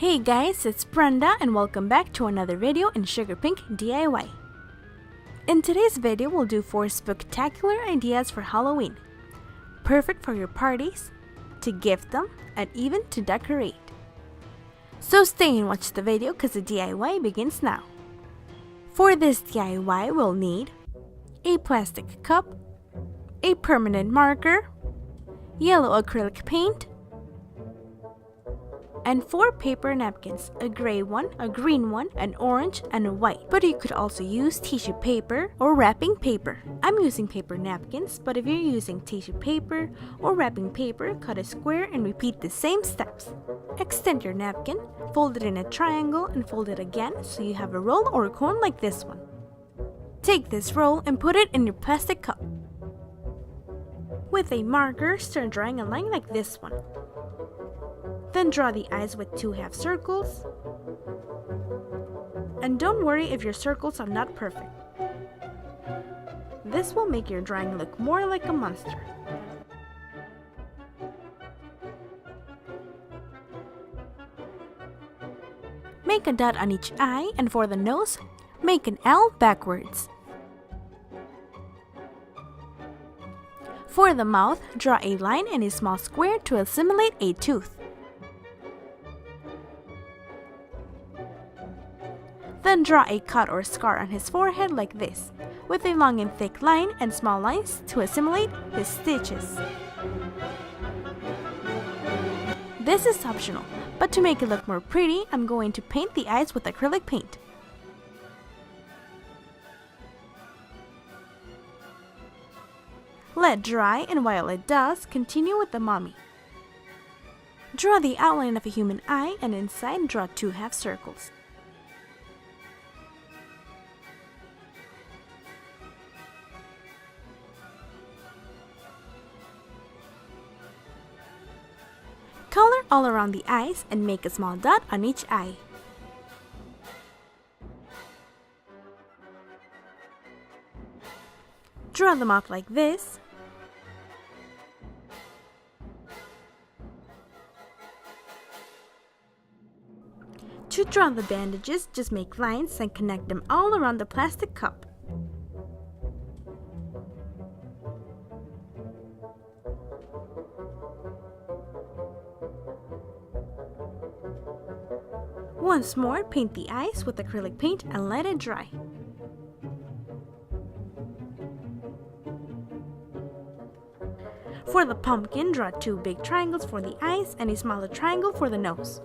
Hey guys, it's Brenda and welcome back to another video in SugarPinkDIY. In today's video, we'll do 4 spectacular ideas for Halloween. Perfect for your parties, to gift them, and even to decorate. So stay and watch the video because the DIY begins now. For this DIY, we'll need a plastic cup, a permanent marker, yellow acrylic paint, and 4 paper napkins, a gray one, a green one, an orange, and a white. But you could also use tissue paper or wrapping paper. I'm using paper napkins, but if you're using tissue paper or wrapping paper, cut a square and repeat the same steps. Extend your napkin, fold it in a triangle, and fold it again so you have a roll or a cone like this one. Take this roll and put it in your plastic cup. With a marker, start drawing a line like this one. Then draw the eyes with 2 half circles. And don't worry if your circles are not perfect. This will make your drawing look more like a monster. Make a dot on each eye, and for the nose, make an L backwards. For the mouth, draw a line and a small square to assimilate a tooth. Then draw a cut or scar on his forehead like this, with a long and thick line and small lines to assimilate his stitches. This is optional, but to make it look more pretty, I'm going to paint the eyes with acrylic paint. Let dry, and while it does, continue with the mummy. Draw the outline of a human eye, and inside draw 2 half circles. Color all around the eyes and make a small dot on each eye. Draw the mouth like this. To draw the bandages, just make lines and connect them all around the plastic cup. Once more, paint the eyes with acrylic paint and let it dry. For the pumpkin, draw 2 big triangles for the eyes and a smaller triangle for the nose.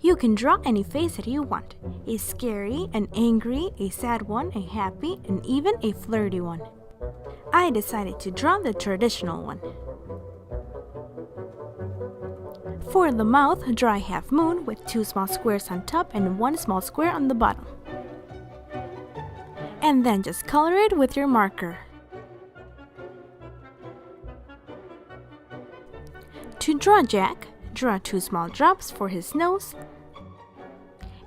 You can draw any face that you want, a scary, an angry, a sad one, a happy, and even a flirty one. I decided to draw the traditional one. For the mouth, draw a half moon with 2 small squares on top and 1 small square on the bottom. And then just color it with your marker. To draw Jack, draw 2 small drops for his nose.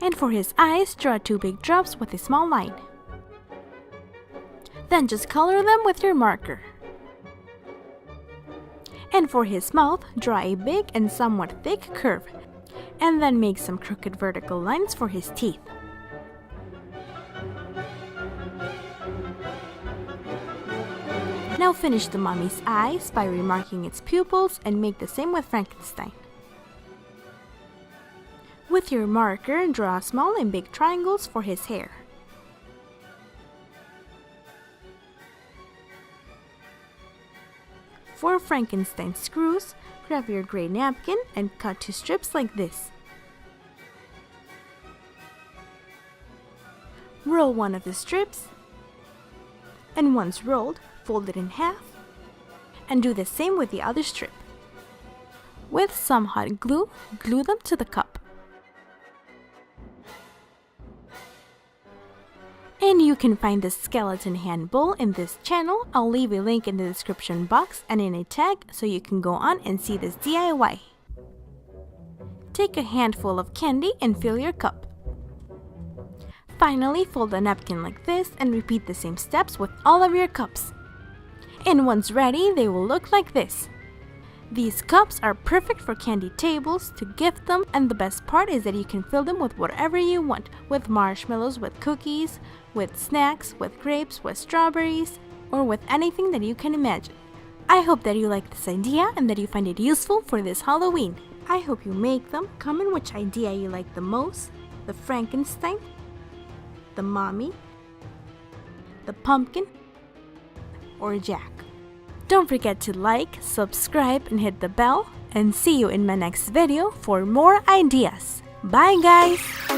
And for his eyes, draw 2 big drops with a small line. Then just color them with your marker. And for his mouth, draw a big and somewhat thick curve, and then make some crooked vertical lines for his teeth. Now finish the mummy's eyes by remarking its pupils and make the same with Frankenstein. With your marker, draw small and big triangles for his hair. For Frankenstein's screws, grab your gray napkin and cut 2 strips like this. Roll one of the strips, and once rolled, fold it in half, and do the same with the other strip. With some hot glue, glue them to the cup. And you can find the skeleton hand bowl in this channel. I'll leave a link in the description box and in a tag so you can go on and see this DIY. Take a handful of candy and fill your cup. Finally, fold a napkin like this and repeat the same steps with all of your cups. And once ready, they will look like this. These cups are perfect for candy tables, to gift them, and the best part is that you can fill them with whatever you want, with marshmallows, with cookies, with snacks, with grapes, with strawberries, or with anything that you can imagine. I hope that you like this idea and that you find it useful for this Halloween. I hope you make them. Comment which idea you like the most: the Frankenstein, the mommy, the pumpkin, or Jack. Don't forget to like, subscribe, and hit the bell, and see you in my next video for more ideas. Bye guys!